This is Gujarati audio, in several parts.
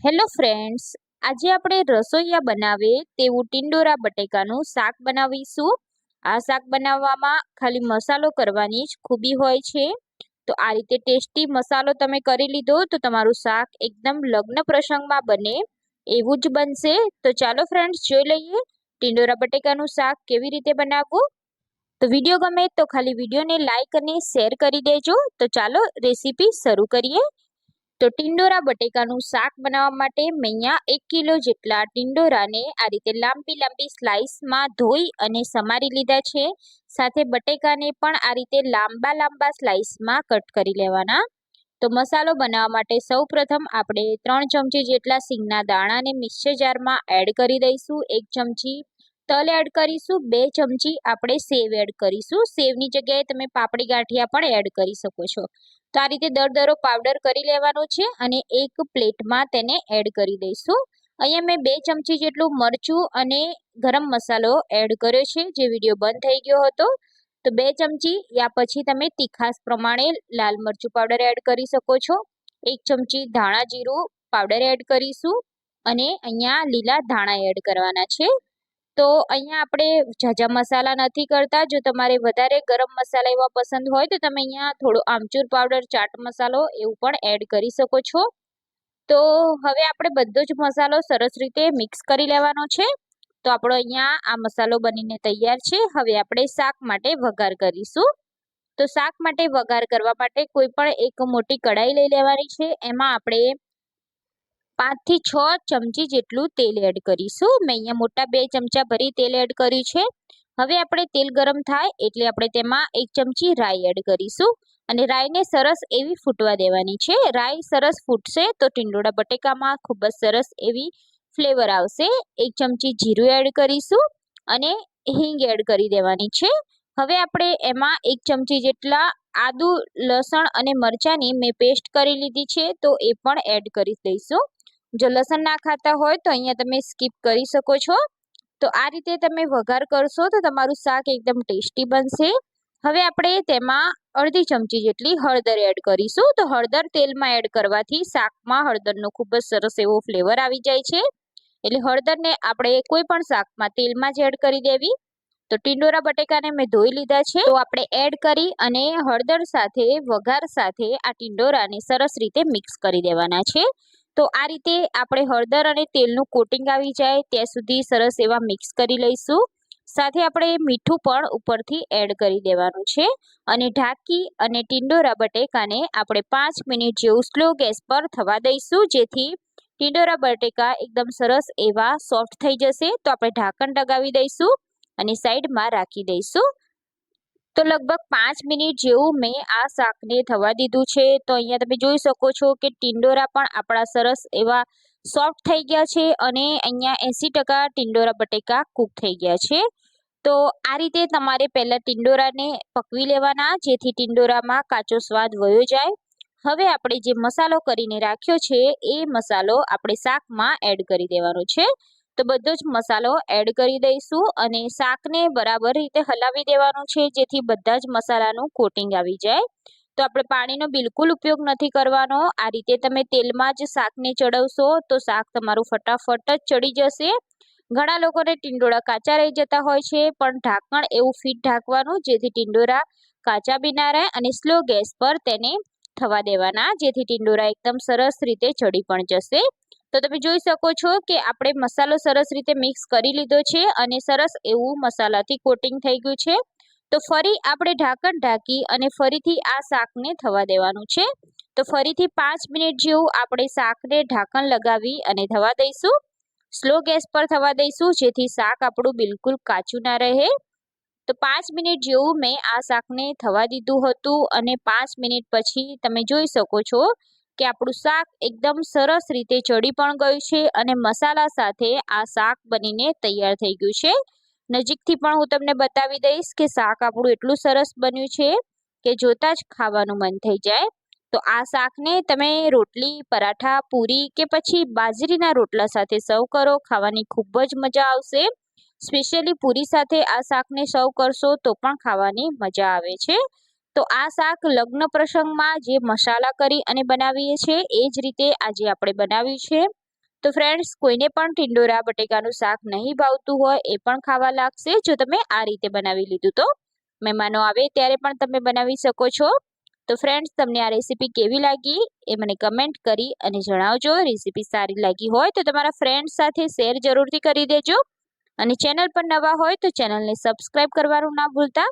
હેલો ફ્રેન્ડ્સ, આજે આપણે રસોઈયા બનાવે તેવું ટિંડોરા બટેકાનું શાક બનાવીશું. આ શાક બનાવવામાં ખાલી મસાલો કરવાની જ ખૂબી હોય છે. તો આ રીતે ટેસ્ટી મસાલો તમે કરી લીધો તો તમારું શાક એકદમ લગ્ન પ્રસંગમાં બને એવું જ બનશે. તો ચાલો ફ્રેન્ડ્સ જોઈ લઈએ ટિંડોરા બટેકાનું શાક કેવી રીતે બનાવવું. તો વિડીયો ગમે તો ખાલી વિડીયોને લાઈક અને શેર કરી દેજો. તો ચાલો રેસીપી શરૂ કરીએ. તો ટિંડોરા બટેકાનું શાક બનાવવા માટે મેં અહીંયા 1 કિલો જેટલા ટિંડોરાને આ રીતે લાંબી લાંબી સ્લાઇસમાં ધોઈ અને સમારી લીધા છે. સાથે બટેકાને પણ આ રીતે લાંબા લાંબા સ્લાઇસમાં કટ કરી લેવાના. તો મસાલો બનાવવા માટે સૌપ્રથમ આપણે 3 ચમચી જેટલા સિંગના દાણાને મિક્સર જારમાં એડ કરી દઈશું. 1 ચમચી તલ એડ કરીશું. 2 ચમચી આપણે સેવ એડ કરીશું. સેવની જગ્યાએ તમે પાપડી ગાંઠિયા પણ એડ કરી શકો છો. તો આ રીતે દરદરો પાવડર કરી લેવાનો છે અને એક પ્લેટમાં તેને એડ કરી દઈશું. અહીંયા મેં 2 ચમચી જેટલું મરચું અને ગરમ મસાલો એડ કર્યો છે, જે વિડીયો બંધ થઈ ગયો હતો. તો 2 ચમચી યા પછી તમે તીખાસ પ્રમાણે લાલ મરચું પાવડર એડ કરી શકો છો. 1 ચમચી ધાણા જીરું પાવડર એડ કરીશું અને અહીંયા લીલા ધાણા એડ કરવાના છે. તો અહીંયા આપણે ઝાઝા મસાલા નથી કરતા. જો તમારે વધારે ગરમ મસાલા એવા પસંદ હોય તો તમે અહીંયા થોડો આમચૂર પાવડર, ચાટ મસાલો એવું પણ એડ કરી શકો છો. તો હવે આપણે બધો જ મસાલો સરસ રીતે મિક્સ કરી લેવાનો છે. તો આપણો અહીંયા આ મસાલો બનીને તૈયાર છે. હવે આપણે શાક માટે વઘાર કરીશું. તો શાક માટે વઘાર કરવા માટે કોઈ પણ એક મોટી કઢાઈ લઈ લેવાની છે. એમાં આપણે 5 થી 6 ચમચી જેટલું તેલ એડ કરીશું. મેં અહીંયા મોટા 2 ચમચા ભરી તેલ એડ કર્યું છે. હવે આપણે તેલ ગરમ થાય એટલે આપણે તેમાં 1 ચમચી રાઈ એડ કરીશું અને રાઈને સરસ એવી ફૂટવા દેવાની છે. રાઈ સરસ ફૂટશે તો ટિંડોરા બટેકામાં ખૂબ જ સરસ એવી ફ્લેવર આવશે. 1 ચમચી જીરું એડ કરીશું અને હિંગ એડ કરી દેવાની છે. હવે આપણે એમાં 1 ચમચી જેટલા આદુ, લસણ અને મરચાંની મેં પેસ્ટ કરી લીધી છે, તો એ પણ એડ કરી દઈશું. જો લસણ ના ખાતા હોય તો અહીંયા તમે સ્કીપ કરી શકો છો. તો આ રીતે તમે વઘાર કરશો તો તમારું શાક એકદમ ટેસ્ટી બનશે. હવે આપણે તેમાં અડધી ચમચી જેટલી હળદર એડ કરીશું. તો હળદર તેલમાં એડ કરવાથી શાકમાં હળદરનો ખૂબ જ સરસ એવો ફ્લેવર આવી જાય છે. એટલે હળદરને આપણે કોઈ પણ શાકમાં તેલમાં જ એડ કરી દેવી. તો ટિંડોરા બટેકાને મેં ધોઈ લીધા છે, તો આપણે એડ કરી અને હળદર સાથે વઘાર સાથે આ ટિંડોરાને સરસ રીતે મિક્સ કરી દેવાના છે. તો આ રીતે આપણે હળદર અને તેલનું કોટિંગ આવી જાય ત્યાં સુધી સરસ એવા મિક્સ કરી લઈશું. સાથે આપણે મીઠું પણ ઉપરથી એડ કરી દેવાનું છે અને ઢાંકી અને ટિંડોરા બટેકાને આપણે 5 મિનિટ જેવું સ્લો ગેસ પર થવા દઈશું, જેથી ટિંડોરા બટેકા એકદમ સરસ એવા સોફ્ટ થઈ જશે. તો આપણે ઢાંકણ લગાવી દઈશું અને સાઈડમાં રાખી દઈશું. તો લગભગ 5 મિનિટ જેવું મેં આ શાકને થવા દીધું છે. તો અહીંયા તમે જોઈ શકો છો કે ટિંડોરા પણ આપણા સરસ એવા સોફ્ટ થઈ ગયા છે અને અહીંયા 80% ટિંડોરા બટેકા કૂક થઈ ગયા છે. તો આ રીતે તમારે પહેલાં ટિંડોરાને પકવી લેવાના, જેથી ટિંડોરામાં કાચો સ્વાદ વયો જાય. હવે આપણે જે મસાલો કરીને રાખ્યો છે એ મસાલો આપણે શાકમાં એડ કરી દેવાનો છે. તો બધો જ મસાલો એડ કરી દઈશું અને શાકને બરાબર રીતે હલાવી દેવાનું છે, જેથી બધા જ મસાલાનું કોટિંગ આવી જાય. તો આપણે પાણીનો બિલકુલ ઉપયોગ નથી કરવાનો. આ રીતે તમે તેલમાં જ શાકને ચડવશો તો શાક તમારું ફટાફટ જ ચડી જશે. ઘણા લોકોને ટિંડોરા કાચા રહી જતા હોય છે, પણ ઢાંકણ એવું ફિટ ઢાંકવાનું જેથી ટિંડોરા કાચા બી ના રહે અને સ્લો ગેસ પર તેને થવા દેવાના, જેથી ટિંડોરા એકદમ સરસ રીતે ચડી પણ જશે. તો તમે જોઈ શકો છો કે આપણે મસાલો સરસ રીતે મિક્સ કરી લીધો છે અને સરસ એવું મસાલાથી કોટિંગ થઈ ગયું છે. તો ફરી આપણે ઢાંકણ ઢાંકી અને ફરીથી આ શાકને થવા દેવાનું છે. તો ફરીથી 5 મિનિટ જેવું આપણે શાકને ઢાંકણ લગાવી અને થવા દઈશું. સ્લો ગેસ પર થવા દઈશું, જેથી શાક આપણું બિલકુલ કાચું ના રહે. તો 5 મિનિટ જેવું મેં આ શાકને થવા દીધું હતું અને 5 મિનિટ પછી તમે જોઈ શકો છો કે આપણું શાક એકદમ સરસ રીતે ચડી પણ ગયું છે અને મસાલા સાથે આ શાક બનીને તૈયાર થઈ ગયું છે. નજીકથી પણ હું તમને બતાવી દઈશ કે શાક આપણું એટલું સરસ બન્યું છે કે જોતા જ ખાવાનું મન થઈ જાય. તો આ શાકને તમે રોટલી, પરાઠા, પૂરી કે પછી બાજરીના રોટલા સાથે સર્વ કરો. ખાવાની ખૂબ જ મજા આવશે. સ્પેશિયલી પૂરી સાથે આ શાકને સર્વ કરશો તો પણ ખાવાની મજા આવે છે. તો આ શાક લગ્ન પ્રસંગમાં જે મસાલા કરી અને બનાવીએ છીએ એ જ રીતે આજે આપણે બનાવ્યું છે. તો ફ્રેન્ડ્સ, કોઈને પણ ટિંડોરા બટેકાનું શાક નહીં ભાવતું હોય એ પણ ખાવા લાગશે જો તમે આ રીતે બનાવી લીધું તો. મહેમાનો આવે ત્યારે પણ તમે બનાવી શકો છો. તો ફ્રેન્ડ્સ, તમને આ રેસીપી કેવી લાગી એ મને કમેન્ટ કરી અને જણાવજો. રેસીપી સારી લાગી હોય તો તમારા ફ્રેન્ડ્સ સાથે શેર જરૂરથી કરી દેજો. અને ચેનલ પર નવા હોય તો ચેનલને સબસ્ક્રાઇબ કરવાનું ના ભૂલતા.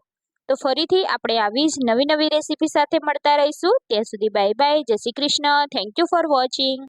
તો ફરીથી આપણે આવી જ નવી રેસીપી સાથે મળતા રહીશું. ત્યાં સુધી બાય બાય. જય Shri Krishna. Thank you for watching.